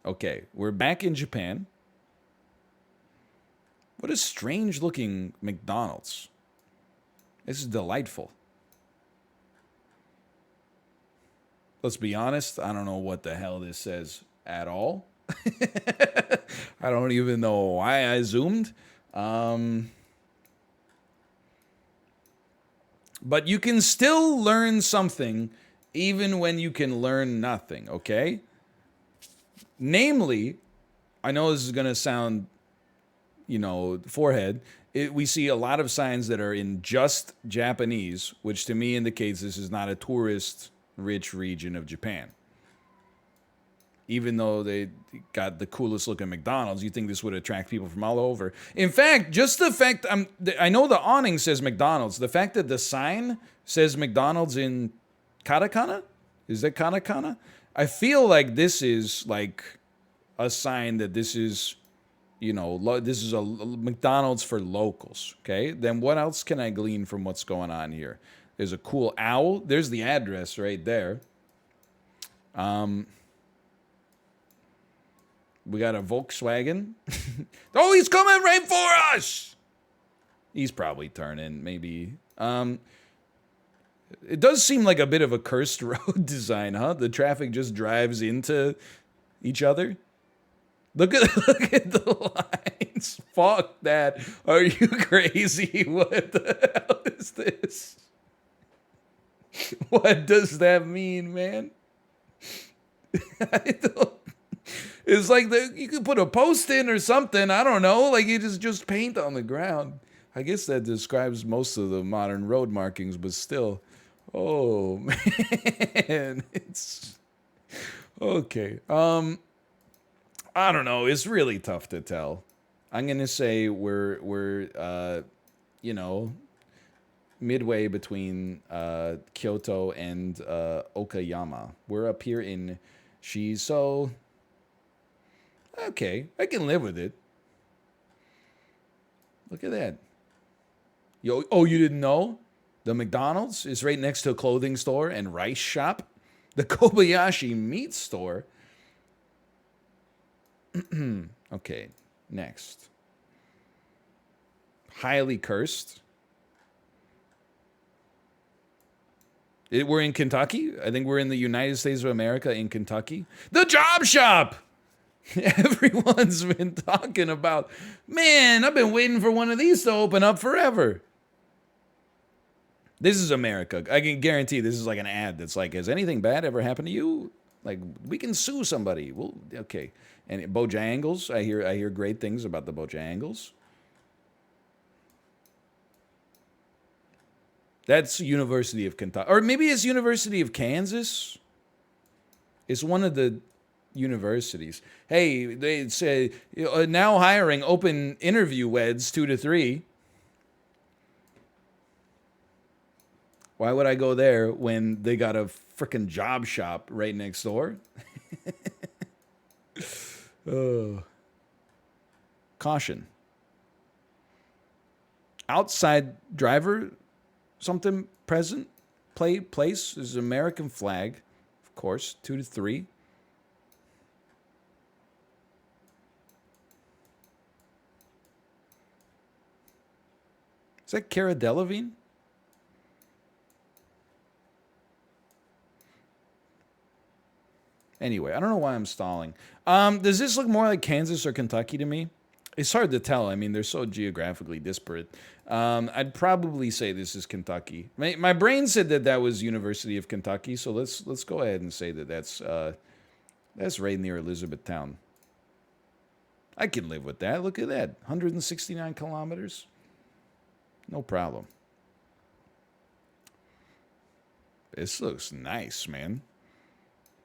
Okay, we're back in Japan. What a strange looking McDonald's. This is delightful. Let's be honest, I don't know what the hell this says at all. I don't even know why I zoomed. But you can still learn something even when you can learn nothing, okay? Namely, I know this is going to sound, forehead. We see a lot of signs that are in just Japanese, which to me indicates this is not a tourist rich region of Japan. Even though they got the coolest looking McDonald's, you think this would attract people from all over. In fact, just the fact I know the awning says McDonald's. The fact that the sign says McDonald's in katakana, is that katakana? I feel like this is like a sign that this is, this is a McDonald's for locals. Okay, then what else can I glean from what's going on here? There's a cool owl. There's the address right there. We got a Volkswagen. Oh, he's coming right for us! He's probably turning, maybe. It does seem like a bit of a cursed road design, huh? The traffic just drives into each other. Look at the lines. Fuck that. Are you crazy? What the hell is this? What does that mean, man? I don't... It's like you could put a post in or something. I don't know. Like you just paint on the ground. I guess that describes most of the modern road markings, but still. Oh man, it's okay. I don't know. It's really tough to tell. I'm gonna say we're midway between Kyoto and Okayama. We're up here in Shiso. Okay, I can live with it. Look at that. Oh, you didn't know? The McDonald's is right next to a clothing store and rice shop. The Kobayashi meat store. Okay, next. Highly cursed. We're in Kentucky. I think we're in the United States of America in Kentucky. The job shop! Everyone's been talking about, man, I've been waiting for one of these to open up forever. This is America. I can guarantee this is like an ad that's like, has anything bad ever happened to you? Like, we can sue somebody. Well, okay. And Bojangles, I hear great things about the Bojangles. That's University of Kentucky. Or maybe it's University of Kansas. It's one of the universities. Hey, they say now hiring open interview weds 2 to 3. Why would I go there when they got a freaking job shop right next door? Caution. Outside driver, something present. Place is American flag, of course, 2 to 3. Is that Cara Delevingne? Anyway, I don't know why I'm stalling. Does this look more like Kansas or Kentucky to me? It's hard to tell. I mean, they're so geographically disparate. I'd probably say this is Kentucky. My brain said that was University of Kentucky, so let's go ahead and say that's right near Elizabethtown. I can live with that. Look at that, 169 kilometers. No problem. This looks nice, man.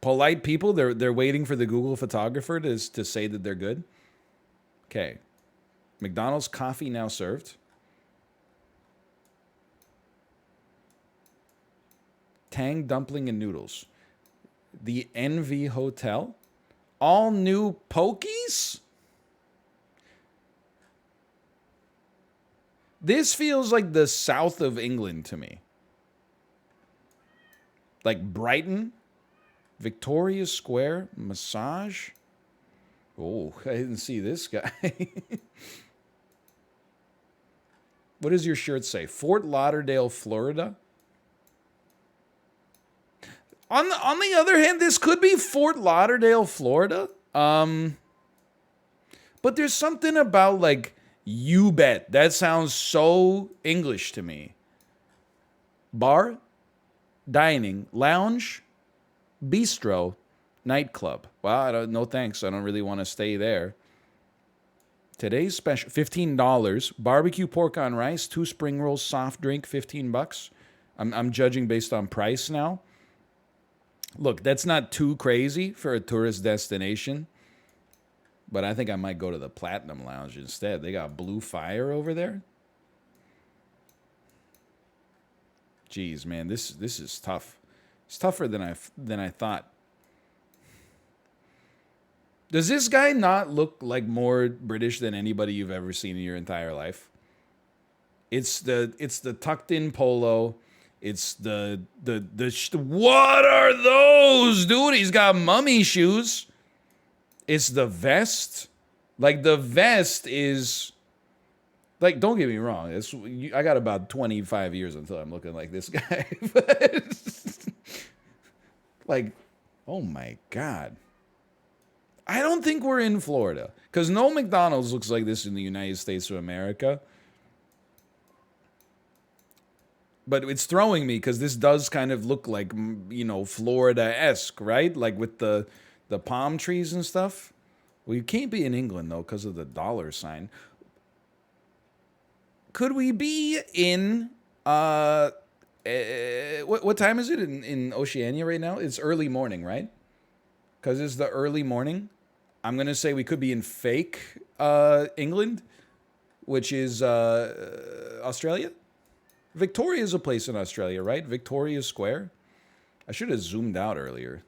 Polite people, they're waiting for the Google photographer to say that they're good. Okay. McDonald's coffee now served. Tang dumpling and noodles. The Envy Hotel. All new pokies? This feels like the south of England to me. Like Brighton, Victoria Square, massage. Oh, I didn't see this guy. What does your shirt say? Fort Lauderdale, Florida? On the other hand, this could be Fort Lauderdale, Florida. But there's something about like you bet. That sounds so English to me. Bar, dining, lounge, bistro, nightclub. Well, no thanks. I don't really want to stay there. Today's special, $15. Barbecue pork on rice, 2 spring rolls, soft drink, $15. I'm judging based on price now. Look, that's not too crazy for a tourist destination, but I think I might go to the Platinum Lounge instead. They got Blue Fire over there. Jeez, man, this is tough. It's tougher than I thought. Does this guy not look like more British than anybody you've ever seen in your entire life? It's the tucked in polo. It's the what are those, dude? He's got mummy shoes. It's the vest. Like the vest is like, don't get me wrong. I got about 25 years until I'm looking like this guy. Like, oh my God. I don't think we're in Florida because no McDonald's looks like this in the United States of America. But it's throwing me because this does kind of look like, Florida-esque, right? Like with the palm trees and stuff. Well, you can't be in England, though, because of the dollar sign. Could we be in, what time is it in Oceania right now? It's early morning, right? Because it's the early morning. I'm going to say we could be in fake England, which is Australia. Victoria is a place in Australia, right? Victoria Square. I should have zoomed out earlier.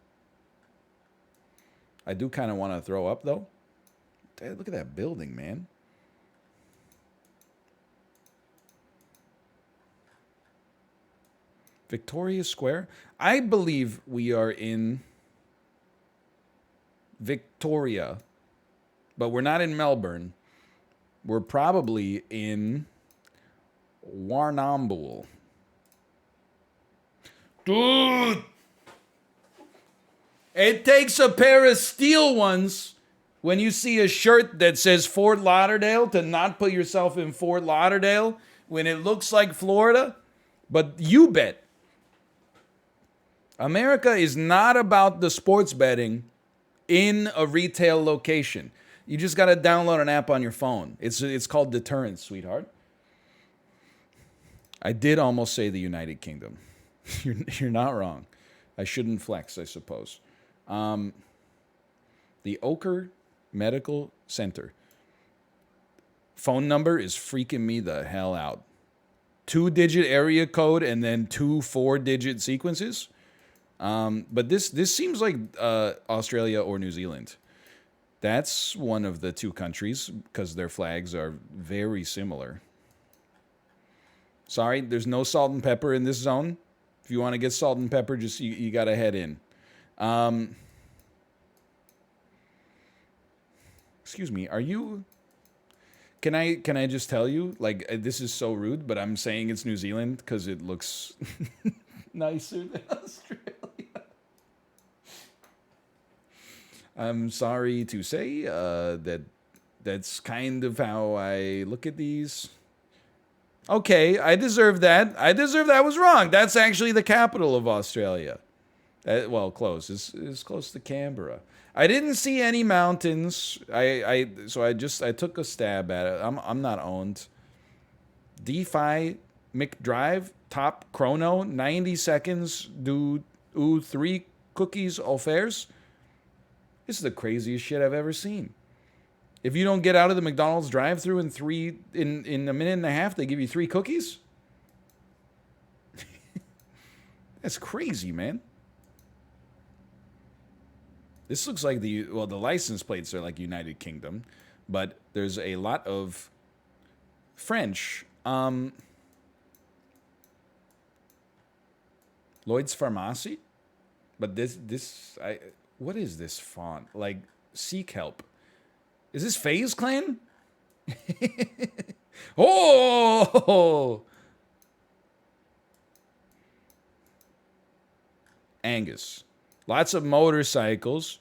I do kind of want to throw up, though. Dad, look at that building, man. Victoria Square. I believe we are in Victoria, but we're not in Melbourne. We're probably in Warrnambool. Dude! It takes a pair of steel ones when you see a shirt that says Fort Lauderdale to not put yourself in Fort Lauderdale when it looks like Florida. But you bet. America is not about the sports betting in a retail location. You just got to download an app on your phone. It's called Deterrence, sweetheart. I did almost say the United Kingdom. You're not wrong. I shouldn't flex, I suppose. The Ochre Medical Center. Phone number is freaking me the hell out. 2-digit area code and then 2 4-digit sequences. But this seems like Australia or New Zealand. That's one of the two countries because their flags are very similar. Sorry, there's no salt and pepper in this zone. If you want to get salt and pepper, just you got to head in. Excuse me, are you... Can I just tell you, like, this is so rude, but I'm saying it's New Zealand because it looks nicer than Australia. I'm sorry to say that's kind of how I look at these. Okay, I deserve that. I was wrong. That's actually the capital of Australia. Well, close. It's close to Canberra. I didn't see any mountains. So I took a stab at it. I'm not owned. DeFi McDrive top chrono 90 seconds do 3 cookies offerts. This is the craziest shit I've ever seen. If you don't get out of the McDonald's drive-thru in a minute and a half, they give you 3 cookies. That's crazy, man. This looks like the license plates are like United Kingdom, but there's a lot of French. Lloyd's Pharmacy, but what is this font? Like Seek Help. Is this FaZe Clan? Oh! Angus. Lots of motorcycles.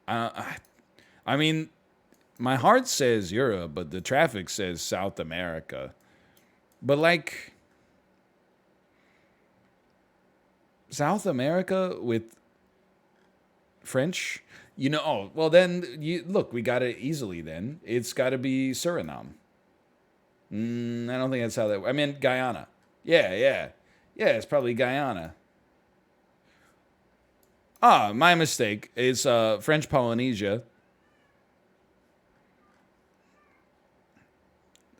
I mean, my heart says Europe, but the traffic says South America. But like South America with French, you know. Oh, well then you look. We got it easily. Then it's got to be Suriname. I don't think that's how that. I mean Guyana. Yeah, yeah, yeah. It's probably Guyana. Ah, my mistake. It's French Polynesia.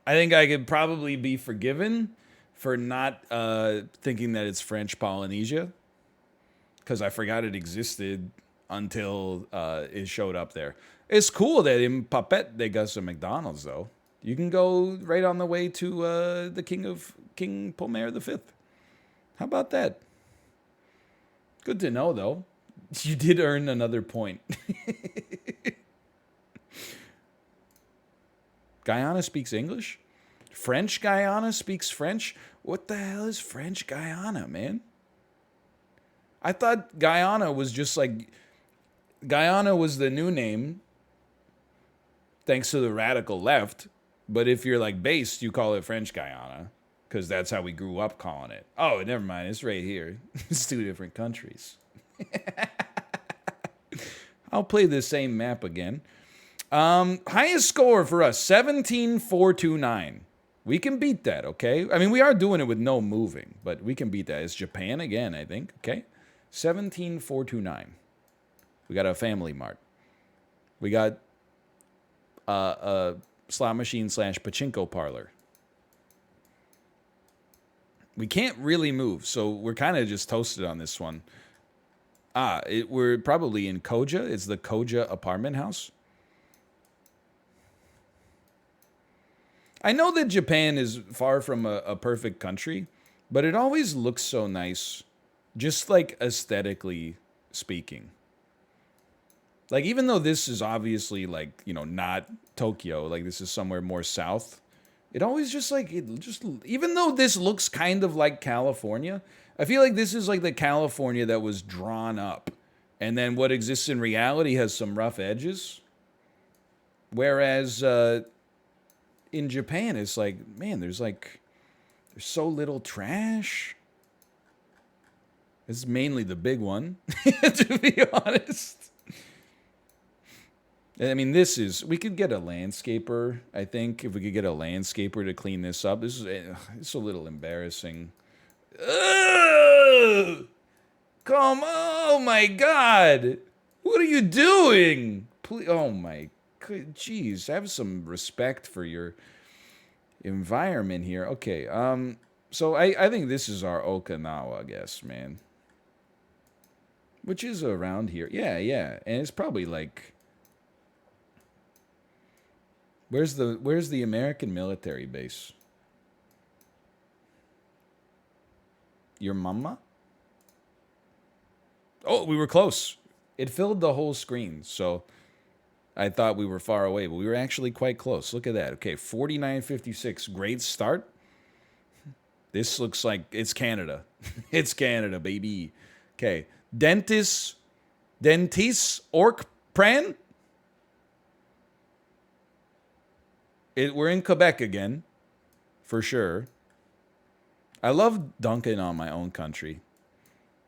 I think I could probably be forgiven for not thinking that it's French Polynesia because I forgot it existed until it showed up there. It's cool that in Papet they got some McDonald's though. You can go right on the way to the King Pomer V. How about that? Good to know though. You did earn another point. Guyana speaks English? French Guyana speaks French? What the hell is French Guyana, man? I thought Guyana was just like... Guyana was the new name, thanks to the radical left. But if you're like based, you call it French Guyana. Because that's how we grew up calling it. Oh, never mind. It's right here. It's two different countries. I'll play the same map again. Highest score for us, 17,429. We can beat that, okay? I mean, we are doing it with no moving, but we can beat that. It's Japan again, I think, okay? 17,429. We got a Family Mart. We got a slot machine / pachinko parlor. We can't really move, so we're kind of just toasted on this one. We're probably in Koja. It's the Koja apartment house. I know that Japan is far from a perfect country, but it always looks so nice, just like aesthetically speaking. Like, even though this is obviously like, you know, not Tokyo, like this is somewhere more south, it always just like, even though this looks kind of like California, I feel like this is like the California that was drawn up. And then what exists in reality has some rough edges. Whereas in Japan, it's like, man, there's so little trash. It's mainly the big one, to be honest. I mean, we could get a landscaper, I think, if we could get a landscaper to clean this up. It's a little embarrassing. Ugh! Oh my God. What are you doing? Please, oh my God, jeez, have some respect for your environment here. Okay, so I think this is our Okinawa, I guess, man. Which is around here. Yeah, yeah. And it's probably like... Where's the American military base? Your mama? Oh, we were close. It filled the whole screen, so I thought we were far away, but we were actually quite close. Look at that. Okay, 49.56. Great start. This looks like it's Canada. It's Canada, baby. Okay. Dentis Orc Pran? We're in Quebec again, for sure. I love dunking on my own country.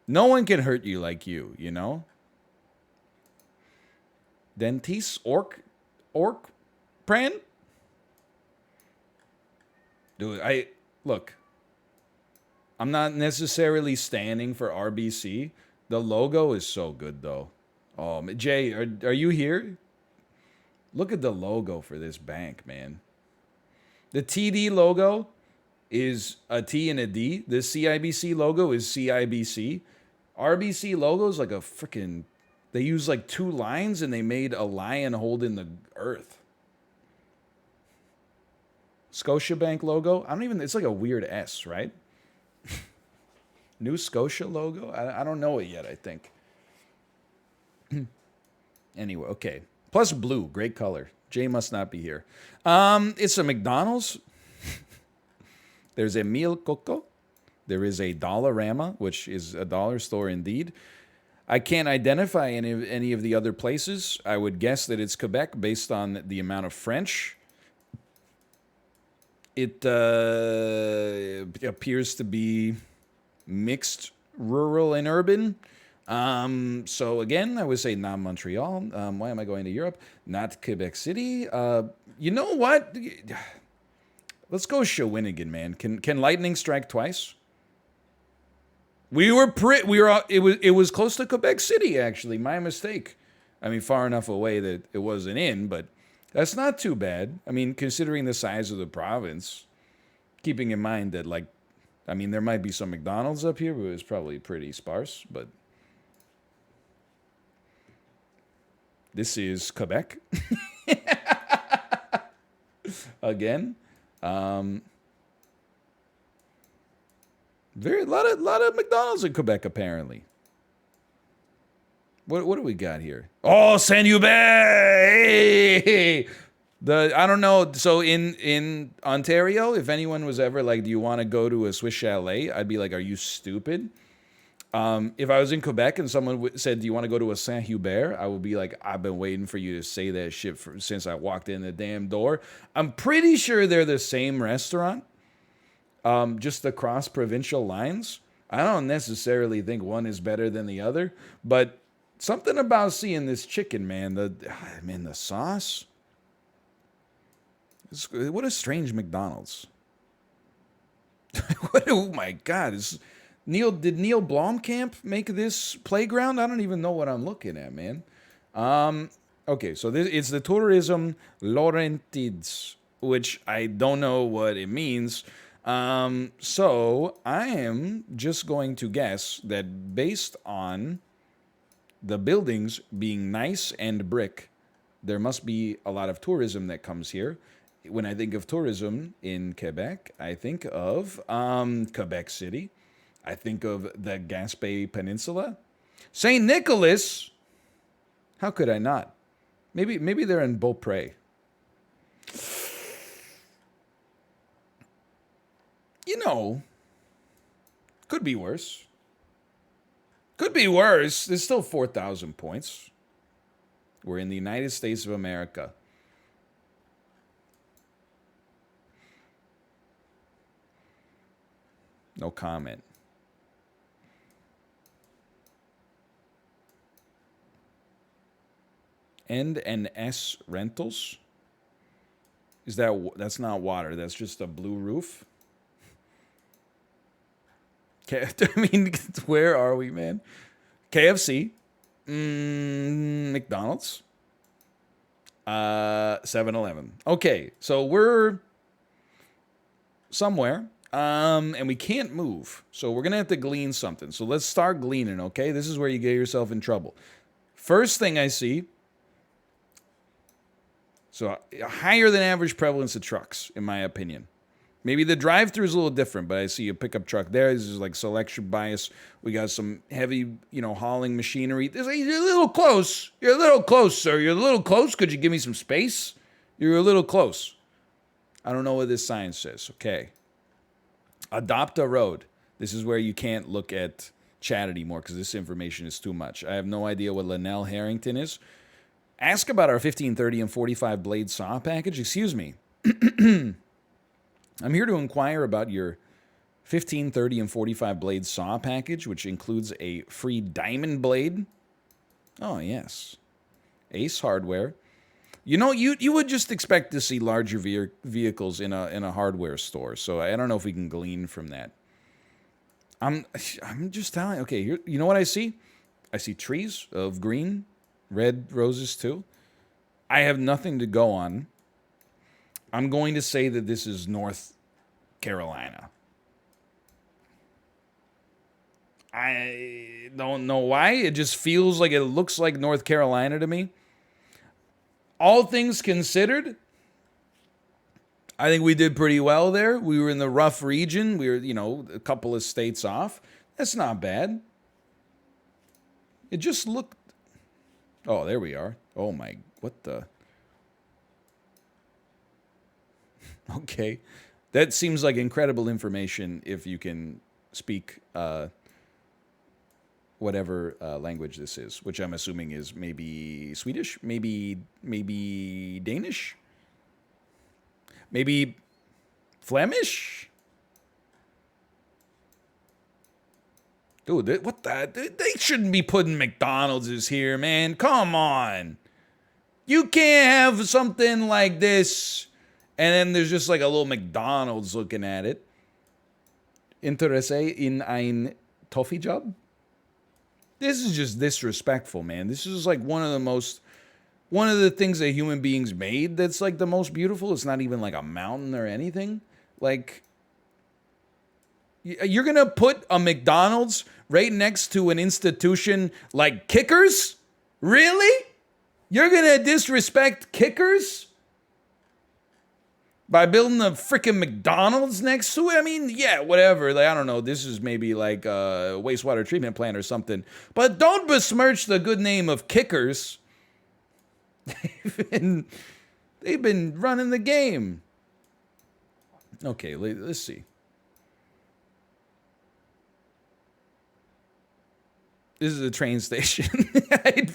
No one can hurt you like you know? Dentis Orc Pran? Dude, look. I'm not necessarily standing for RBC. The logo is so good, though. Oh, Jay, are you here? Look at the logo for this bank, man. The TD logo is a T and a D. The CIBC logo is CIBC. RBC logo is like a freaking... They used like 2 lines and they made a lion holding the earth. Scotiabank logo? It's like a weird S, right? New Scotia logo? I don't know it yet, I think. Anyway, okay. Plus blue, great color. Jay must not be here. It's a McDonald's. There's a Mil Coco. There is a Dollarama, which is a dollar store indeed. I can't identify any of the other places. I would guess that it's Quebec based on the amount of French. It appears to be mixed rural and urban. So again, I would say not Montreal. Why am I going to Europe? Not Quebec City. You know what? Let's go Shawinigan, man. Can lightning strike twice? It was close to Quebec City, actually. My mistake. I mean, far enough away that it wasn't in, but that's not too bad. I mean, considering the size of the province, keeping in mind that, like, I mean, there might be some McDonald's up here, but it's probably pretty sparse, but this is Quebec. Again. Very lot of McDonald's in Quebec apparently. What do we got here? Oh, Saint-Hubert! Hey! I don't know. So in Ontario, if anyone was ever like, "Do you want to go to a Swiss chalet?" I'd be like, "Are you stupid?" If I was in Quebec and someone said, "Do you want to go to a Saint-Hubert?" I would be like, "I've been waiting for you to say that shit since I walked in the damn door." I'm pretty sure they're the same restaurant. Just across provincial lines. I don't necessarily think one is better than the other, but something about seeing this chicken, man. The sauce. What a strange McDonald's. Oh my God! Did Neil Blomkamp make this playground? I don't even know what I'm looking at, man. Okay, so it's the Tourism Laurentides, which I don't know what it means. So I am just going to guess that based on the buildings being nice and brick, there must be a lot of tourism that comes here. When I think of tourism in Quebec, I think of Quebec City. I think of the Gaspé Peninsula. St. Nicholas. How could I not? Maybe they're in Beaupré. You know, could be worse. Could be worse. There's still 4,000 points. We're in the United States of America. No comment. N&S Rentals? That's not water. That's just a blue roof. I mean, where are we, man? KFC, McDonald's, 7-Eleven. Okay, so we're somewhere, and we can't move. So we're going to have to glean something. So let's start gleaning, okay? This is where you get yourself in trouble. First thing I see, so a higher than average prevalence of trucks, in my opinion. Maybe the drive-thru is a little different, but I see a pickup truck there. This is like selection bias. We got some heavy, hauling machinery. You're a little close. You're a little close, sir. You're a little close. Could you give me some space? You're a little close. I don't know what this sign says. Okay. Adopt a road. This is where you can't look at chat anymore because this information is too much. I have no idea what Linnell Harrington is. Ask about our 1530 and 45 blade saw package. Excuse me. I'm here to inquire about your 1530 and 45 blade saw package, which includes a free diamond blade. Oh, yes. Ace Hardware. You would just expect to see larger vehicles in a hardware store, so I don't know if we can glean from that. I'm just telling. Okay, here, you know what I see? I see trees of green, red roses too. I have nothing to go on. I'm going to say that this is North Carolina. I don't know why. It just feels like it looks like North Carolina to me. All things considered, I think we did pretty well there. We were in the rough region. We were, a couple of states off. That's not bad. It just looked... Oh, there we are. Oh my, what the? Okay. That seems like incredible information if you can speak whatever language this is, which I'm assuming is maybe Swedish, maybe Danish, maybe Flemish. Dude, what the? They shouldn't be putting McDonald's here, man. Come on. You can't have something like this, and then there's just like a little McDonald's looking at it. Interesse in ein Toffee job? This is just disrespectful, man. This is like one of the things that human beings made that's like the most beautiful. It's not even like a mountain or anything. Like, you're going to put a McDonald's right next to an institution like Kickers? Really? You're going to disrespect Kickers by building a freaking McDonald's next to it? I mean, yeah, whatever. Like, I don't know. This is maybe like a wastewater treatment plant or something. But don't besmirch the good name of Kickers. They've been running the game. Okay, let's see. This is a train station. I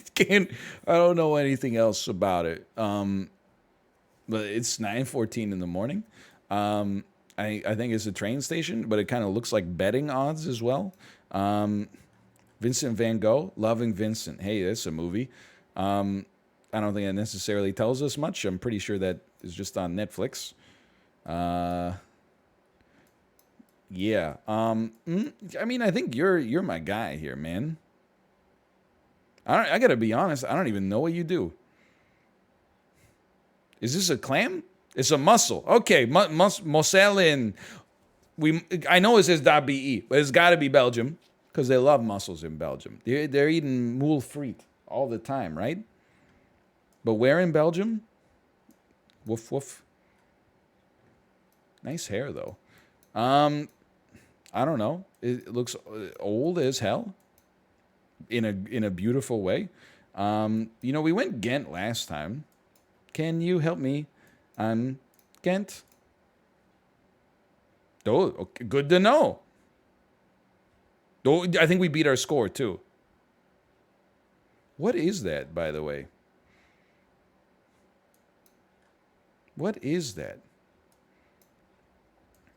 don't know anything else about it. But it's 9:14 in the morning. I think it's a train station, but it kind of looks like betting odds as well. Vincent Van Gogh, Loving Vincent. Hey, that's a movie. I don't think that necessarily tells us much. I'm pretty sure that is just on Netflix. Yeah. I mean, I think you're my guy here, man. I gotta be honest. I don't even know what you do. Is this a clam? It's a mussel. Okay, musselen. I know it says .be, but it's got to be Belgium because they love mussels in Belgium. They're eating moule frite all the time, right? But where in Belgium? Woof woof. Nice hair though. I don't know. It looks old as hell. In a beautiful way. We went Ghent last time. Can you help me on Ghent? Oh, okay, good to know. Oh, I think we beat our score too. What is that, by the way? What is that?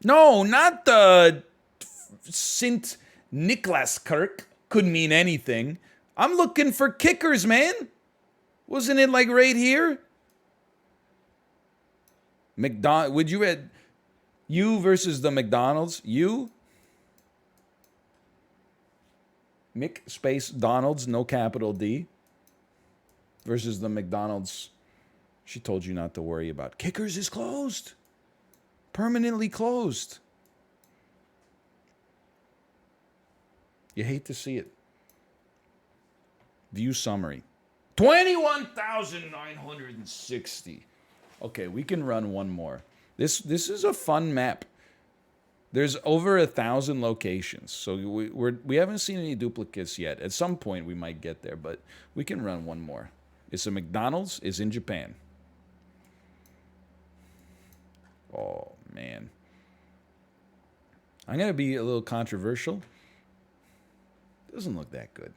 No, not the Sint Nicholas Kirk. Could mean anything. I'm looking for Kickers, man. Wasn't it like right here? Would you add you versus the McDonald's? You? Mick space Donald's, no capital D. Versus the McDonald's. She told you not to worry about. Kickers is closed. Permanently closed. You hate to see it. View summary. 21,960. Okay, we can run one more. This is a fun map. There's over 1,000 locations, so we haven't seen any duplicates yet. At some point, we might get there, but we can run one more. It's a McDonald's. It's in Japan. Oh, man. I'm going to be a little controversial. Doesn't look that good.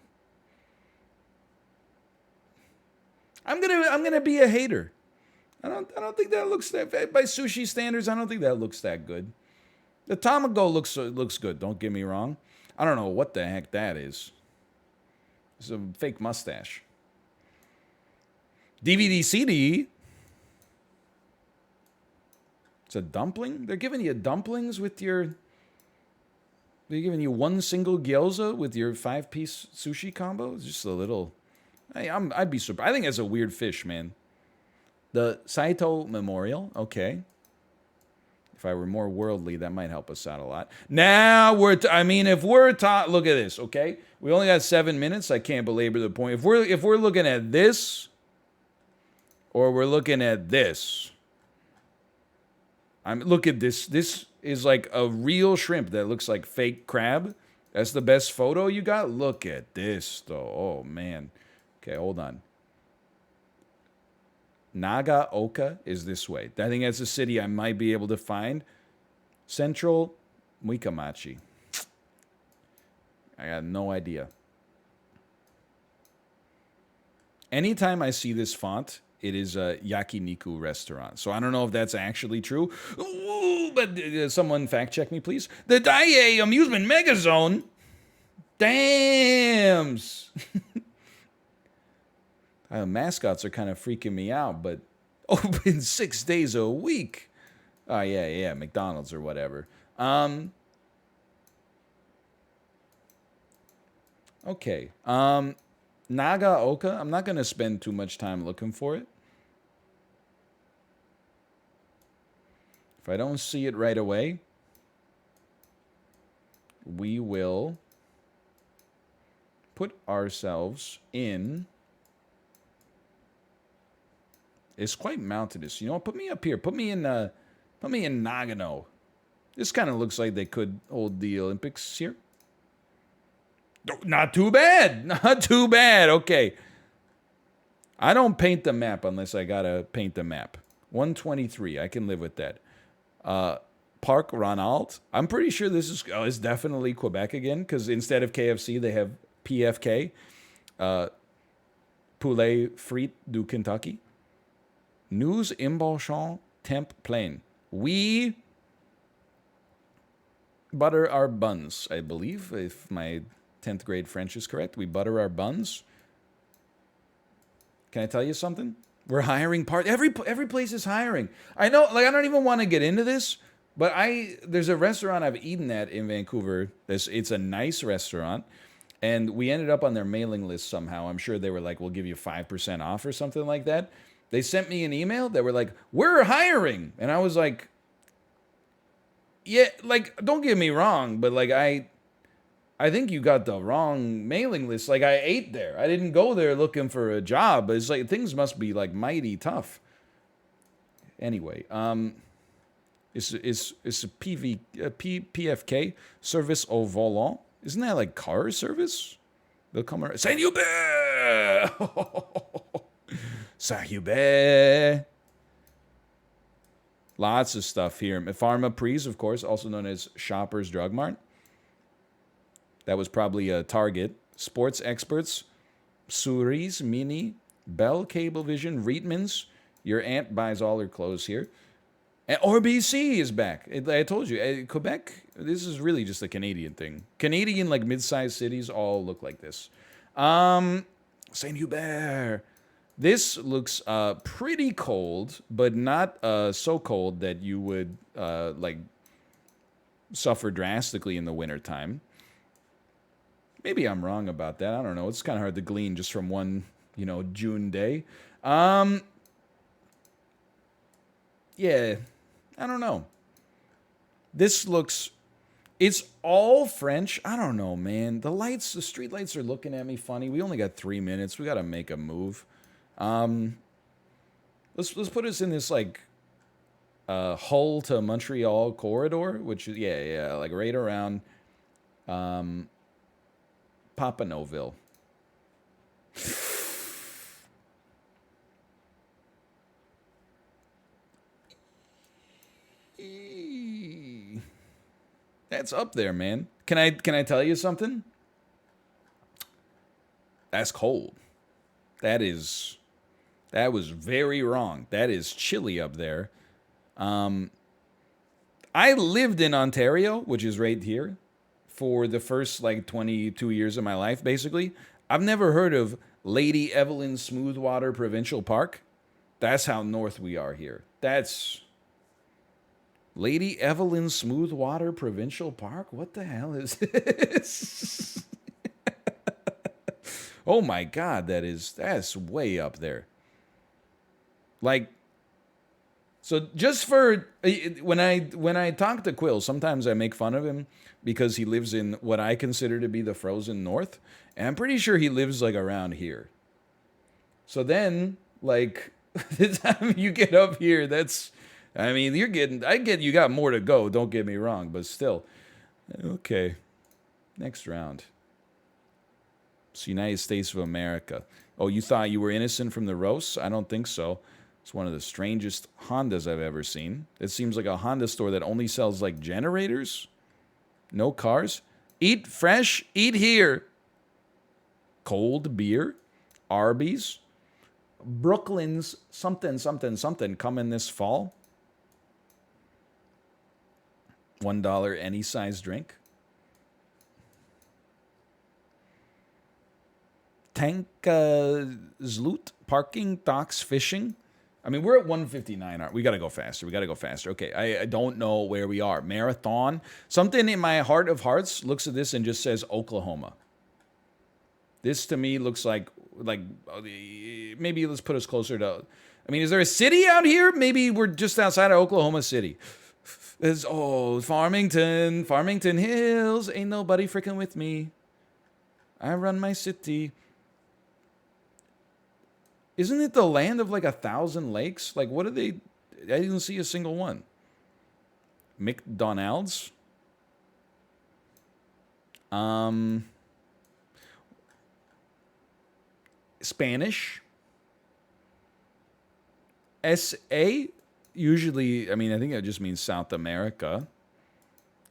I'm gonna be a hater. I don't think that looks that by sushi standards. I don't think that looks that good. The tamago looks good. Don't get me wrong. I don't know what the heck that is. It's a fake mustache. DVD CD. It's a dumpling. They're giving you dumplings with your. They're giving you one single gyoza with your 5-piece sushi combo. It's just a little. I'd be surprised. I think that's a weird fish, man. The Saito Memorial. Okay. If I were more worldly, that might help us out a lot. Now if we're taught, look at this. Okay, we only got 7 minutes. I can't belabor the point. If we're looking at this, or we're looking at this. Look at this. This is like a real shrimp that looks like fake crab. That's the best photo you got? Look at this, though. Oh, man. Okay, hold on. Nagaoka is this way. I think that's a city I might be able to find. Central Muikamachi. I got no idea. Anytime I see this font, it is a yakiniku restaurant. So I don't know if that's actually true. Ooh, but someone fact check me, please. The Daiei Amusement Megazone. Dams. Mascots are kind of freaking me out, but open 6 days a week. Oh, yeah, McDonald's or whatever. Okay. Nagaoka, I'm not going to spend too much time looking for it. If I don't see it right away, we will put ourselves in... It's quite mountainous. You know what? Put me up here. Put me in Nagano. This kind of looks like they could hold the Olympics here. Not too bad. Not too bad. Okay. I don't paint the map unless I gotta paint the map. 123. I can live with that. Parc Ronald. I'm pretty sure this is it's definitely Quebec again, because instead of KFC, they have PFK. Poulet Frite du Kentucky. Nous embauchons temp plein. We butter our buns, I believe, if my 10th grade French is correct. We butter our buns. Can I tell you something? We're hiring every place is hiring. I know, like, I don't even want to get into this, but there's a restaurant I've eaten at in Vancouver. It's a nice restaurant, and we ended up on their mailing list somehow. I'm sure they were like, we'll give you 5% off or something like that. They sent me an email that were like, we're hiring. And I was like, yeah, like, don't get me wrong, but like, I think you got the wrong mailing list. Like, I ate there. I didn't go there looking for a job. It's like, things must be like mighty tough. Anyway, it's a PFK, service au volant. Isn't that like car service? They'll come around. Saint-Hubert! Saint-Hubert. Lots of stuff here. Pharma Prise, of course, also known as Shoppers Drug Mart. That was probably a Target. Sports Experts, Souris, Mini, Bell Cablevision, Reitmans. Your aunt buys all her clothes here. And RBC is back. I told you, Quebec, this is really just a Canadian thing. Canadian, like, mid-sized cities all look like this. Saint-Hubert. This looks pretty cold, but not so cold that you would, like, suffer drastically in the wintertime. Maybe I'm wrong about that. I don't know. It's kind of hard to glean just from one, June day. Yeah, I don't know. This looks... It's all French. I don't know, man. The street lights are looking at me funny. We only got 3 minutes. We got to make a move. Let's put us in this, like, Hull to Montreal corridor, which is, yeah, like right around Papineauville. That's up there, man. Can I tell you something? That's cold. That was very wrong. That is chilly up there. I lived in Ontario, which is right here, for the first, like, 22 years of my life, basically. I've never heard of Lady Evelyn Smoothwater Provincial Park. That's how north we are here. That's... Lady Evelyn Smoothwater Provincial Park? What the hell is this? Oh my God, that's way up there. Like, so just for when I talk to Quill, sometimes I make fun of him because he lives in what I consider to be the frozen north, and I'm pretty sure he lives like around here. So then, like, the time you get up here, I mean, you got more to go, don't get me wrong, but still. Okay. Next round. It's the United States of America. Oh, you thought you were innocent from the roasts? I don't think so. It's one of the strangest Hondas I've ever seen. It seems like a Honda store that only sells like generators, no cars. Eat fresh, eat here. Cold beer, Arby's, Brooklyn's something, something, something coming this fall. $1 any size drink. Tank Zloot, parking, docks, fishing. I mean, we're at 159. We got to go faster. We got to go faster. Okay, I don't know where we are. Marathon. Something in my heart of hearts looks at this and just says Oklahoma. This to me looks like maybe let's put us closer to. I mean, is there a city out here? Maybe we're just outside of Oklahoma City. There's Farmington Hills. Ain't nobody freaking with me. I run my city. Isn't it the land of like 1,000 lakes? Like, what are they? I didn't see a single one. McDonald's. Spanish. SA. Usually, I mean, I think it just means South America.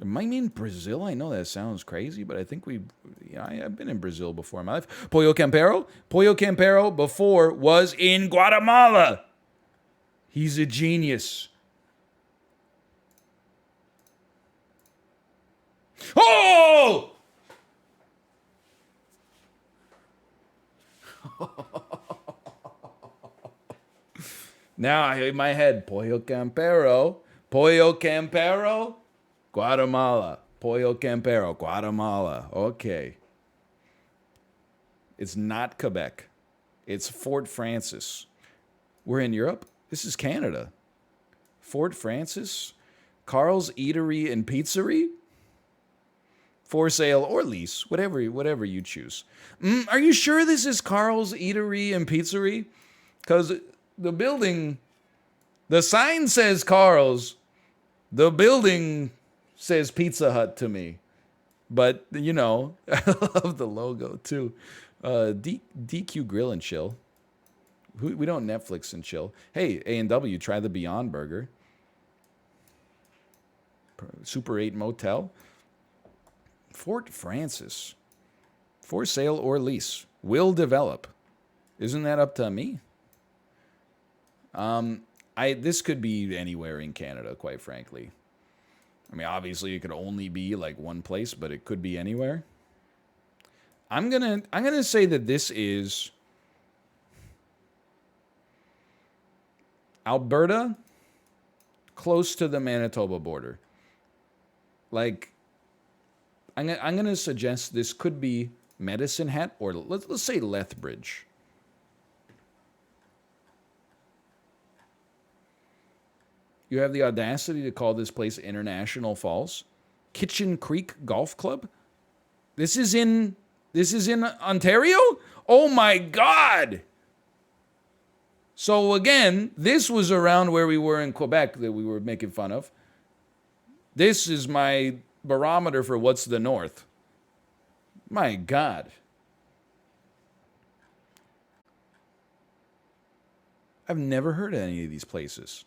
It might mean Brazil. I know that sounds crazy, but I think I've been in Brazil before in my life. Pollo Campero. Pollo Campero before was in Guatemala. He's a genius. Oh! Now in my head, Pollo Campero. Pollo Campero. Guatemala. Pollo Campero, Guatemala. Okay. It's not Quebec. It's Fort Francis. We're in Europe. This is Canada. Fort Francis. Carl's Eatery and Pizzery. For sale or lease. Whatever you choose. Are you sure this is Carl's Eatery and Pizzery? Because the building, the sign says Carl's. The building says Pizza Hut to me. But, you know, I love the logo too. DQ Grill and Chill. We don't Netflix and chill. Hey, A&W, try the Beyond Burger. Super 8 Motel. Fort Francis. For sale or lease. Will develop. Isn't that up to me? This could be anywhere in Canada, quite frankly. I mean, obviously it could only be like one place, but it could be anywhere. I'm gonna say that this is Alberta, close to the Manitoba border. Like, I'm gonna suggest this could be Medicine Hat, or let's say Lethbridge. You have the audacity to call this place International Falls. Kitchen Creek Golf Club. This is in Ontario? Oh my God! So again, this was around where we were in Quebec that we were making fun of. This is my barometer for what's the north. My God. I've never heard of any of these places.